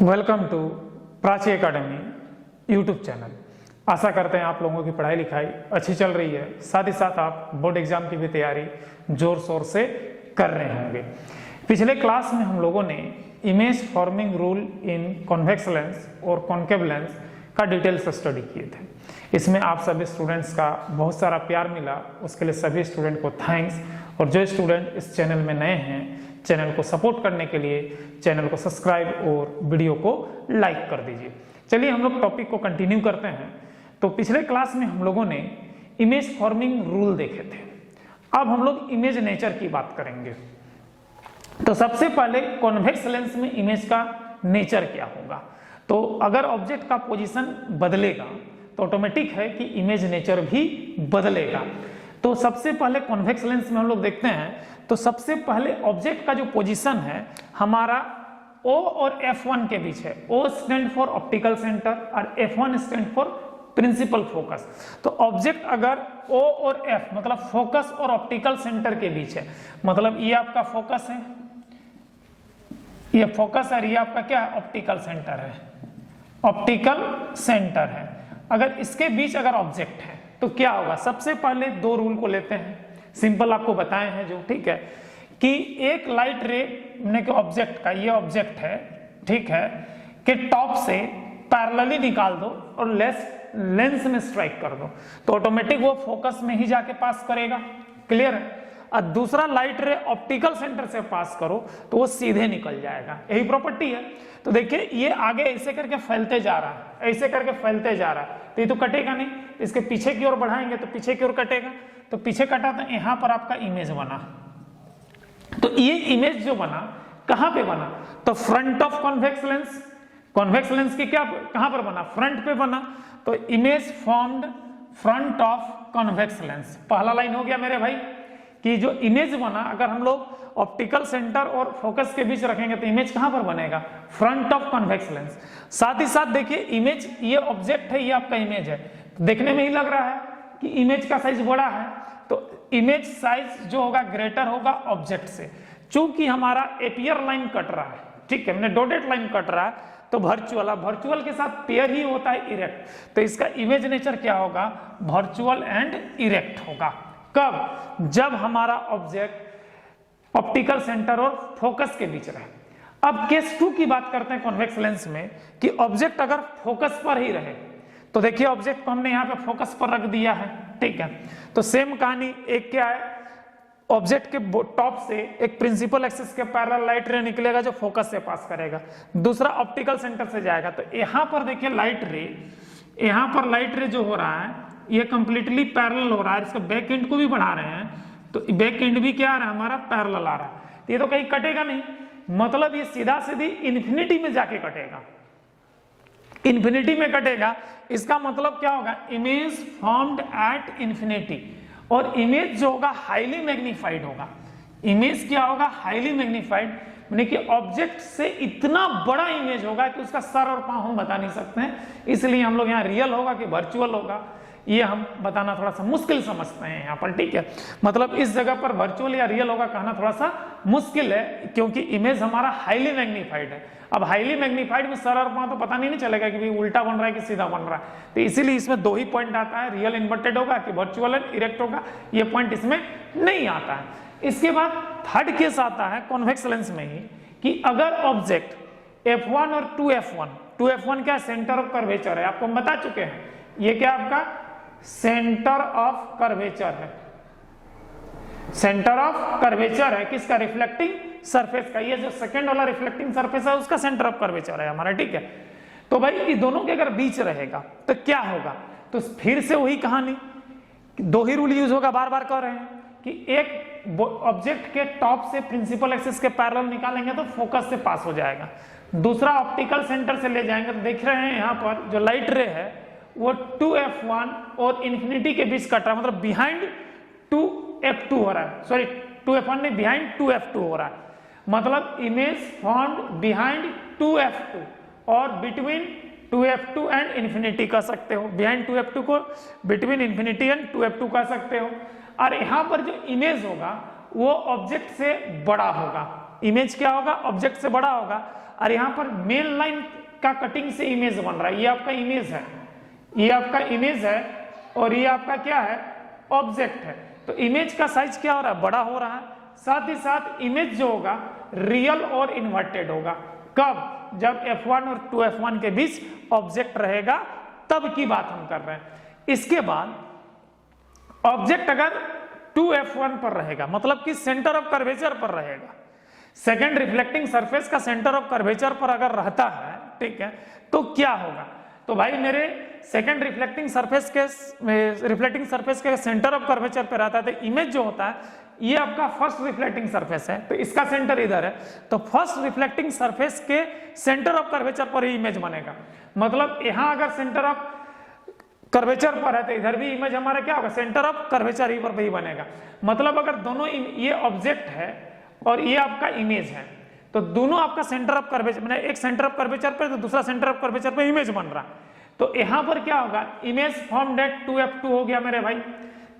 Welcome to Prachi academy YouTube channel. आशा करते हैं आप लोगों की पढ़ाई लिखाई अच्छी चल रही है, साथ ही साथ आप बोर्ड एग्जाम की भी तैयारी जोर शोर से कर रहे होंगे। पिछले क्लास में हम लोगों ने image forming rule in convex lens और कॉन्केव लेंस का डिटेल से स्टडी किए थे। इसमें आप सभी स्टूडेंट्स का बहुत सारा प्यार मिला, उसके लिए सभी स्टूडेंट को थैंक्स। और जो स्टूडेंट इस चैनल में नए हैं, चैनल को सपोर्ट करने के लिए चैनल को सब्सक्राइब और वीडियो को लाइक कर दीजिए। चलिए हम लोग टॉपिक को कंटिन्यू करते हैं। तो पिछले क्लास में हम लोगों ने इमेज फॉर्मिंग रूल देखे थे, अब हम लोग इमेज नेचर की बात करेंगे। तो सबसे पहले कॉन्वेक्स लेंस में इमेज का नेचर क्या होगा। तो अगर ऑब्जेक्ट का पोजीशन बदलेगा तो ऑटोमेटिक है कि इमेज नेचर भी बदलेगा। तो सबसे पहले कॉन्वेक्स लेंस में हम लोग देखते हैं, तो सबसे पहले ऑब्जेक्ट का जो पोजीशन है हमारा O और F1 के बीच है। O stand for optical centre और F1 stand for principal focus. तो ऑब्जेक्ट अगर O और F मतलब फोकस और ऑप्टिकल सेंटर के बीच है, मतलब ये आपका फोकस है, ये फोकस और ये आपका क्या है, ऑप्टिकल सेंटर है, ऑप्टिकल सेंटर है। अगर इसके बीच अगर ऑब्जेक्ट है तो क्या होगा, सबसे पहले दो रूल को लेते हैं, सिंपल आपको बताए हैं जो, ठीक है, कि एक लाइट रे के ऑब्जेक्ट का, ये ऑब्जेक्ट है, ठीक है, कि टॉप से पैरेलली निकाल दो और लेंस में स्ट्राइक कर दो तो ऑटोमेटिक वो फोकस में ही जाके पास करेगा। क्लियर है। और दूसरा लाइट रे ऑप्टिकल सेंटर से पास करो तो वो सीधे निकल जाएगा, यही प्रॉपर्टी है। तो देखिए ये आगे ऐसे करके फैलते जा रहा है, ऐसे करके फैलते जा रहा है, तो ये तो कटेगा नहीं, इसके पीछे की ओर बढ़ाएंगे तो पीछे की ओर कटेगा। तो पीछे कटा तो यहाँ पर आपका इमेज बना। तो ये इमेज जो बना कहां पे बना, तो front of convex lens. Convex lens की क्या कहां पर बना, फ्रंट पे बना। तो image formed front of convex lens. पहला लाइन हो गया मेरे भाई कि जो इमेज बना, अगर हम लोग ऑप्टिकल सेंटर और फोकस के बीच रखेंगे तो इमेज कहां पर बनेगा, फ्रंट ऑफ कॉन्वेक्स लेंस। साथ ही साथ देखिए इमेज, ये ऑब्जेक्ट है, ये आपका इमेज है, देखने में ही लग रहा है कि इमेज का साइज बड़ा है, तो इमेज साइज जो होगा ग्रेटर होगा ऑब्जेक्ट से। चूंकि हमारा एपियर लाइन कट रहा है, ठीक है, मैंने डॉटेड लाइन कट रहा है, तो वर्चुअल के साथ पेयर ही होता है इरेक्ट, तो इसका इमेज नेचर क्या होगा, वर्चुअल एंड इरेक्ट होगा। कब, जब हमारा ऑब्जेक्ट ऑप्टिकल सेंटर और फोकस के बीच रहे। अब केस 2 की बात करते हैं कॉन्वेक्स लेंस में, कि ऑब्जेक्ट अगर फोकस पर ही रहे, तो देखिए ऑब्जेक्ट को हमने यहाँ पे फोकस पर रख दिया है, ठीक है। तो सेम कहानी, एक क्या है, ऑब्जेक्ट के टॉप से एक प्रिंसिपल एक्सिस के पैरेलल लाइट रे निकलेगा जो फोकस से पास करेगा, दूसरा ऑप्टिकल सेंटर से जाएगा। तो यहाँ पर देखिए लाइट रे, यहाँ पर लाइट रे जो हो रहा है ये कंप्लीटली पैरेलल हो रहा है, इसका बैक एंड को भी बढ़ा रहे हैं, तो बैक एंड भी क्या आ रहा है हमारा, पैरेलल आ रहा है। तो ये तो कहीं कटेगा नहीं, मतलब ये सीधा सीधी इन्फिनिटी में जाके कटेगा, इन्फिनिटी में कटेगा। इसका मतलब क्या होगा, इमेज फॉर्म्ड एट इन्फिनिटी। और इमेज जो होगा हाईली मैग्नीफाइड होगा। इमेज क्या होगा, हाईली मैग्नीफाइड, यानी कि ऑब्जेक्ट से इतना बड़ा इमेज होगा कि उसका सर और पांव हम बता नहीं सकते हैं, इसलिए हम लोग यहाँ रियल होगा कि वर्चुअल होगा ये हम बताना थोड़ा सा मुश्किल समझते हैं यहाँ पर, ठीक है। मतलब इस जगह पर वर्चुअल या रियल होगा कहना थोड़ा सा मुश्किल है, क्योंकि इमेज हमारा हाईली मैग्नीफाइड है। अब हाईली मैग्नीफाइड में सर और पांव तो पता नहीं चलेगा कि भाई उल्टा बन रहा है कि सीधा बन रहा है, तो इसीलिए इसमें दो ही पॉइंट आता है, रियल इन्वर्टेड होगा कि वर्चुअल एंड इरेक्ट होगा, ये पॉइंट इसमें नहीं आता है। इसके बाद थर्ड केस आता है कॉन्वेक्स लेंस में ही, कि अगर ऑब्जेक्ट F1 और 2F1 क्या सेंटर ऑफ कर्वेचर है, आपको हम बता चुके हैं, ये क्या आपका सेंटर ऑफ कर्वेचर है, सेंटर ऑफ कर्वेचर है किसका, रिफ्लेक्टिंग सरफेस का। ये जो सेकंड वाला रिफ्लेक्टिंग सरफेस है उसका सेंटर ऑफ कर्वेचर है हमारा, ठीक है। तो भाई ये दोनों के अगर बीच रहेगा तो क्या होगा, तो फिर से वही कहानी, दो ही रूल यूज होगा, बार बार कह रहे हैं कि एक ऑब्जेक्ट के टॉप से प्रिंसिपल एक्सिस के पैरेलल निकालेंगे तो फोकस से पास हो जाएगा, दूसरा ऑप्टिकल सेंटर से ले जाएंगे तो देख रहे हैं यहाँ पर जो लाइट रे है वो 2F1 और इन्फिनिटी के बीच कट रहा है, मतलब बिहाइंड 2F2 हो रहा है, सॉरी 2F1 नहीं, बिहाइंड 2F2 हो रहा है, मतलब इमेज फॉर्म्ड बिहाइंड 2F2 और बिटवीन 2F2 एंड इन्फिनिटी कह सकते हो, बिहाइंड 2F2 को बिटवीन इन्फिनिटी एंड 2F2 कह सकते हो। और यहाँ पर जो इमेज होगा वो ऑब्जेक्ट से बड़ा होगा, इमेज क्या होगा, ऑब्जेक्ट से बड़ा होगा। और यहाँ पर मेन लाइन का कटिंग से इमेज बन रहा है। ये आपका इमेज है, ये आपका इमेज है और ये आपका क्या है, ऑब्जेक्ट है। तो इमेज का साइज क्या हो रहा है, बड़ा हो रहा है। साथ ही साथ इमेज जो होगा रियल और इन्वर्टेड होगा। कब, जब f1 और 2f1 के बीच ऑब्जेक्ट रहेगा तब की बात हम कर रहे हैं। इसके बाद ऑब्जेक्ट अगर 2f1 पर रहेगा, मतलब कि सेंटर ऑफ कर्वेचर पर रहेगा, सेकेंड रिफ्लेक्टिंग सरफेस का सेंटर ऑफ कर्वेचर पर अगर रहता है, ठीक है, तो क्या होगा, तो भाई मेरे सेकेंड रिफ्लेक्टिंग सरफेस के सेंटर ऑफ कर्वेचर पे रहता है, तो इमेज जो होता है ये आपका फर्स्ट रिफ्लेक्टिंग सरफेस है, तो इसका सेंटर इधर है, तो फर्स्ट रिफ्लेक्टिंग सरफेस के सेंटर ऑफ कर्वेचर पर ही इमेज बनेगा। मतलब यहां अगर सेंटर ऑफ कर्वेचर पर है तो इधर भी इमेज हमारा क्या होगा, सेंटर ऑफ कर्वेचर ही पर भी बनेगा। मतलब अगर दोनों ये ऑब्जेक्ट है और ये आपका इमेज है, तो दोनों आपका सेंटर ऑफ कर्वेचर, मतलब एक सेंटर ऑफ कर्वेचर पे तो दूसरा सेंटर ऑफ कर्वेचर पे इमेज बन रहा है। तो यहां पर क्या होगा, इमेज फॉर्म्ड एट 2f2 हो गया मेरे भाई।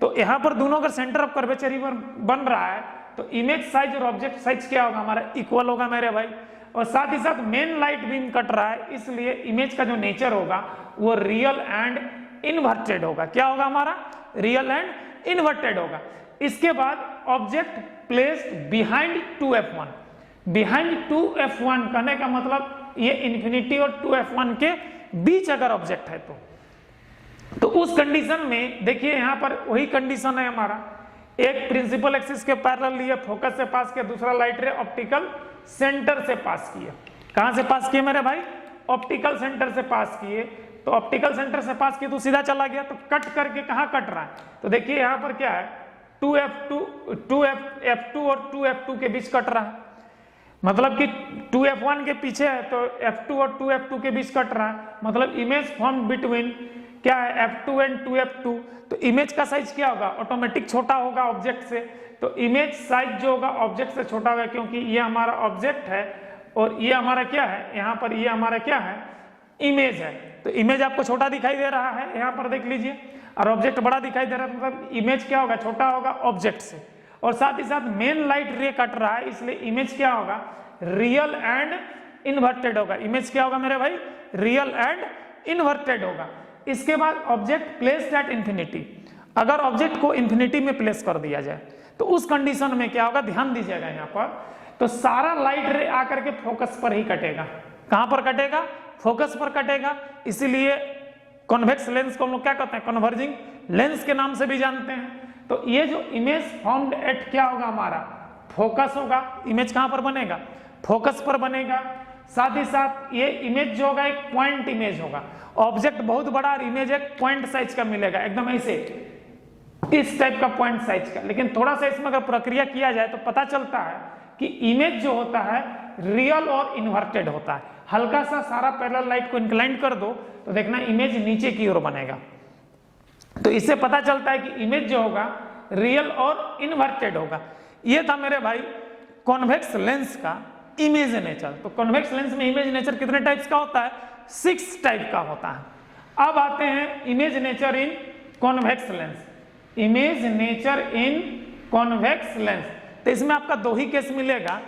तो यहां पर दोनों का सेंटर ऑफ कर्वेचर ही बन रहा है, तो इमेज साइज और ऑब्जेक्ट साइज क्या होगा हमारा, इक्वल होगा मेरे भाई। और साथ ही साथ मेन लाइट बीम कट रहा है, इसलिए इमेज का जो नेचर होगा वो रियल एंड इन्वर्टेड होगा। क्या होगा हमारा, रियल एंड इन्वर्टेड होगा। इसके बाद object placed behind 2f1। Behind 2f1 कहने का मतलब ये इन्फिनिटी और 2f1 के बीच अगर ऑब्जेक्ट है तो उस कंडीशन में देखिए यहां पर वही कंडीशन है हमारा, एक प्रिंसिपल एक्सिस के पैरेलल लिए, फोकस से पास किया, दूसरा लाइट रे ऑप्टिकल सेंटर से पास किया। कहां से पास किए मेरे भाई, ऑप्टिकल सेंटर से पास किए। तो ऑप्टिकल सेंटर से पास किए तो सीधा चला गया, तो कट करके कहां कट रहा है, तो देखिए यहां पर क्या है, 2f2 और 2f2 के बीच कट रहा है। मतलब कि 2f1 के पीछे है तो f2 और 2f2 के बीच कट रहा है। मतलब इमेज फॉर्म बिटवीन क्या है, f2 एंड 2f2। तो इमेज का साइज क्या होगा, ऑटोमेटिक छोटा होगा ऑब्जेक्ट से। तो इमेज साइज जो होगा ऑब्जेक्ट से छोटा होगा, क्योंकि ये हमारा ऑब्जेक्ट है और ये हमारा क्या है, यहाँ पर ये हमारा क्या है, इमेज है। तो इमेज आपको छोटा दिखाई दे रहा है, यहाँ पर देख लीजिए, और ऑब्जेक्ट बड़ा दिखाई दे रहा है, मतलब इमेज क्या होगा, छोटा होगा ऑब्जेक्ट से। और साथ ही साथ मेन लाइट रे कट रहा है, इसलिए इमेज क्या होगा, रियल एंड इन्वर्टेड होगा। इमेज क्या होगा मेरे भाई, रियल एंड इन्वर्टेड होगा। इसके बाद ऑब्जेक्ट प्लेस्ड एट इंफिनिटी। अगर ऑब्जेक्ट को इंफिनिटी में प्लेस कर दिया जाए तो उस कंडीशन में क्या होगा, ध्यान दीजिएगा यहाँ पर, तो सारा लाइट रे आकर के फोकस पर ही कटेगा। कहां पर कटेगा, फोकस पर कटेगा। इसीलिए कॉन्वेक्स लेंस को हम लोग क्या कहते हैं, कन्वर्जिंग लेंस के नाम से भी जानते हैं। तो ये जो इमेज फॉर्म्ड एट क्या होगा हमारा, फोकस होगा। इमेज कहां पर बनेगा, फोकस पर बनेगा। साथ ही साथ ये इमेज जो होगा एक पॉइंट इमेज होगा। ऑब्जेक्ट बहुत बड़ा और इमेज एक पॉइंट साइज का मिलेगा, एकदम ऐसे इस टाइप का पॉइंट साइज का। लेकिन थोड़ा सा इसमें अगर प्रक्रिया किया जाए तो पता चलता है कि इमेज जो होता है रियल और इन्वर्टेड होता है। हल्का सा सारा पैरेलल लाइट को इंक्लाइन कर दो तो देखना इमेज नीचे की ओर बनेगा। तो इससे पता चलता है कि इमेज जो होगा रियल और इन्वर्टेड होगा। ये था मेरे भाई कॉन्वेक्स लेंस का इमेज नेचर। तो कॉन्वेक्स लेंस में इमेज नेचर कितने टाइप्स का होता है, 6 टाइप का होता है। अब आते हैं image nature in convex lens. Image nature in convex lens, तो इसमें आपका 2 ही केस मिलेगा।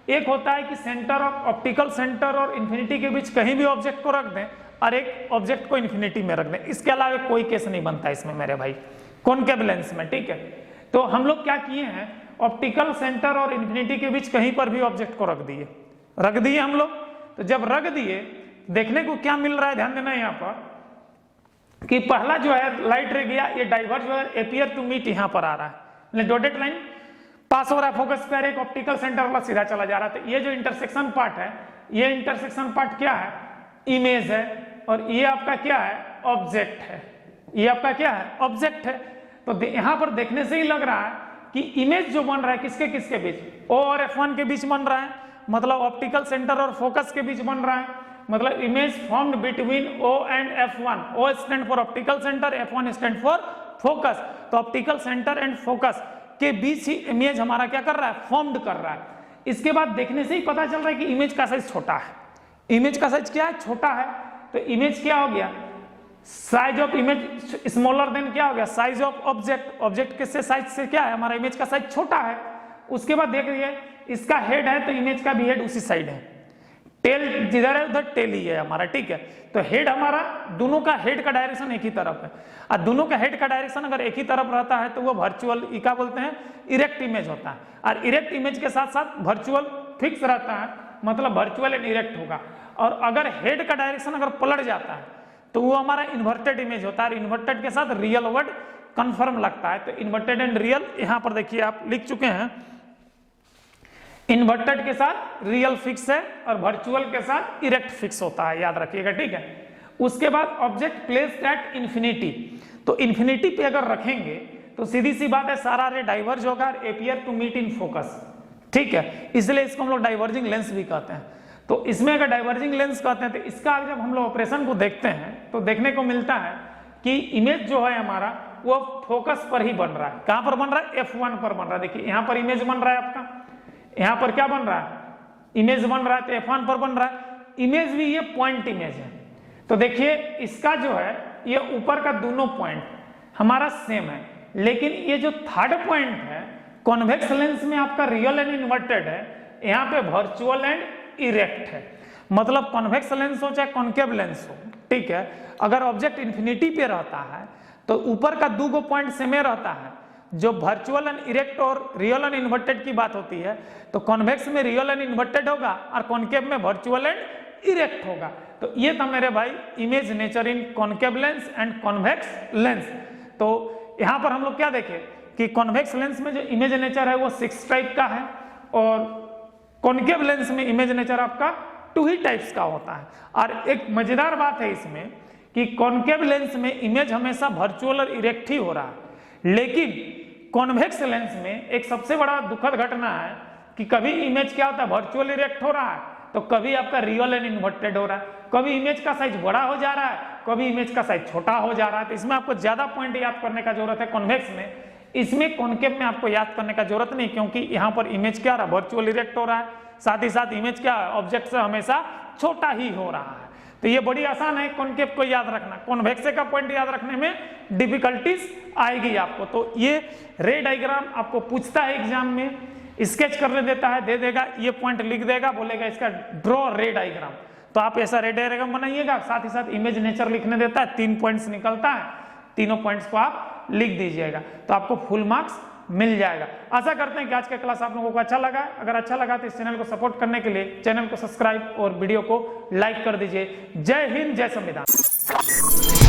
एक होता है कि सेंटर ऑफ ऑप्टिकल सेंटर और इंफिनिटी के बीच कहीं भी ऑब्जेक्ट को रख दें, और एक ऑब्जेक्ट को इंफिनिटी में रख दें। इसके अलावा कोई केस नहीं बनता इसमें मेरे भाई कॉनकेव लेंस में, ठीक है। तो हम लोग क्या किए हैं, ऑप्टिकल सेंटर और इंफिनिटी के बीच कहीं पर भी ऑब्जेक्ट को रख दिए हम लोग। तो जब रख दिए, देखने को क्या मिल रहा है, ध्यान देना यहाँ पर कि पहला जो है लाइट रे गया, ये डाइवर्ज जो है एपियर टू मीट यहाँ पर आ रहा है, डॉटेड लाइन पास हो रहा है फोकस पर, एक ऑप्टिकल सेंटर वाला सीधा चला जा रहा था। ये जो इंटरसेक्शन पार्ट है, ये इंटरसेक्शन पार्ट क्या है, इमेज है, और ये आपका क्या है, ऑब्जेक्ट है। ये आपका क्या है, ऑब्जेक्ट है। तो यहाँ पर देखने से ही लग रहा है कि इमेज जो बन रहा है किसके किसके बीच, O और F1 के बीच बन रहा है, मतलब ऑप्टिकल सेंटर और फोकस के बीच बन रहा है। मतलब image formed between O and F1। O stand for optical centre, F1 stand for focus. तो ऑप्टिकल सेंटर एंड फोकस के बीच ही इमेज हमारा क्या कर रहा है, फॉर्म्ड कर रहा है। इसके बाद देखने से ही पता चल रहा है कि इमेज का साइज छोटा है। इमेज का साइज क्या है, छोटा है। तो इमेज क्या हो गया, size of image smaller than क्या हो गया, साइज ऑफ ऑब्जेक्ट। ऑब्जेक्ट के साइज से क्या है, हमारा इमेज का साइज छोटा है। उसके बाद देख रही है इसका हेड है तो इमेज का भी हेड उसी साइड है। टेल जिधर है उधर टेल ही है हमारा, ठीक है। तो हेड हमारा, दोनों का हेड का डायरेक्शन एक ही तरफ है, और दोनों का हेड का डायरेक्शन अगर एक ही तरफ रहता है तो वो वर्चुअल, क्या बोलते हैं, इरेक्ट इमेज होता है। और इरेक्ट इमेज के साथ साथ वर्चुअल फिक्स रहता है, मतलब वर्चुअल एंड इरेक्ट होगा। और अगर हेड का डायरेक्शन अगर पलट जाता है तो वो हमारा इन्वर्टेड इमेज होता है, और इन्वर्टेड के साथ रियल वर्ड कंफर्म लगता है। तो इन्वर्टेड एंड रियल यहां पर देखिए आप लिख चुके हैं, इन्वर्टेड के साथ रियल फिक्स है और वर्चुअल के साथ इरेक्ट फिक्स होता है, याद रखिएगा, ठीक है। उसके बाद ऑब्जेक्ट प्लेस्ड एट इन्फिनिटी, तो इन्फिनिटी पे अगर रखेंगे तो सीधी सी बात है सारा रे डाइवर्ज होगा और appear to meet in focus, ठीक है। इसलिए इसको हम लोग डाइवर्जिंग लेंस भी कहते हैं। तो इसमें अगर डाइवर्जिंग लेंस कहते हैं तो इसका जब हम लोग ऑपरेशन को देखते हैं तो देखने को मिलता है कि इमेज जो है हमारा वो फोकस पर ही बन रहा है। कहां पर बन रहा है? F1 पर बन रहा है। देखिए यहां पर इमेज बन रहा है आपका, यहां पर क्या बन रहा है? इमेज बन रहा है, तो F1 पर बन रहा है। इमेज भी ये पॉइंट इमेज है। तो देखिए इसका जो है ये ऊपर का दोनों पॉइंट हमारा सेम है, लेकिन ये जो थर्ड पॉइंट है कॉन्वेक्स लेंस में आपका रियल एंड इन्वर्टेड है, यहाँ पे वर्चुअल एंड इरेक्ट है। मतलब कॉन्वेक्स लेंस हो चाहे कॉन्केव लेंस हो, ठीक है, अगर ऑब्जेक्ट इन्फिनिटी पे रहता है तो ऊपर का दो पॉइंट सेमे रहता है। जो वर्चुअल एंड इरेक्ट और रियल एंड इन्वर्टेड की बात होती है तो कॉन्वेक्स में रियल एंड इन्वर्टेड होगा और कॉन्केव में वर्चुअल एंड इरेक्ट होगा। तो ये था मेरे भाई image nature in concave lens and convex lens. तो यहां पर हम लोग क्या देखें कि कॉन्वेक्स लेंस में जो इमेज नेचर है वो 6 टाइप का है और कॉन्केव लेंस में इमेज नेचर आपका 2 ही टाइप्स का होता है। और एक मजेदार बात है इसमें कि कॉन्केव लेंस में इमेज हमेशा वर्चुअल और इरेक्ट ही हो रहा है, लेकिन कॉन्वेक्स लेंस में एक सबसे बड़ा दुखद घटना है कि कभी इमेज क्या होता है, वर्चुअल इरेक्ट हो रहा है, तो कभी आपका रियल एंड इन्वर्टेड हो रहा है, कभी इमेज का साइज बड़ा हो जा रहा है, कभी इमेज का साइज छोटा हो जा रहा है। तो इसमें आपको ज्यादा पॉइंट याद करने का जरूरत है कॉन्वेक्स में। इसमें कॉन्केव में आपको याद करने का जरूरत नहीं, क्योंकि यहाँ पर इमेज क्या रहा, वर्चुअल इरेक्ट हो रहा है, साथ ही साथ इमेज क्या ऑब्जेक्ट से हमेशा छोटा ही हो रहा है। तो ये बड़ी आसान है कॉन्केव को याद रखना। कॉन्वेक्स का पॉइंट याद रखने में डिफिकल्टीज आएगी आपको। तो ये रे डायग्राम आपको पूछता है एग्जाम में, स्केच करने देता है, दे देगा, ये पॉइंट लिख देगा, बोलेगा इसका ड्रॉ रे डायग्राम। तो आप ऐसा रे डायग्राम बनाइएगा, साथ ही साथ इमेज नेचर लिखने देता है, 3 पॉइंट्स निकलता है, तीनों पॉइंट्स को आप लिख दीजिएगा तो आपको फुल मार्क्स मिल जाएगा। आशा करते हैं कि आज का क्लास आप लोगों को अच्छा लगा। अगर अच्छा लगा तो इस चैनल को सपोर्ट करने के लिए चैनल को सब्सक्राइब और वीडियो को लाइक कर दीजिए। जय हिंद, जय संविधान।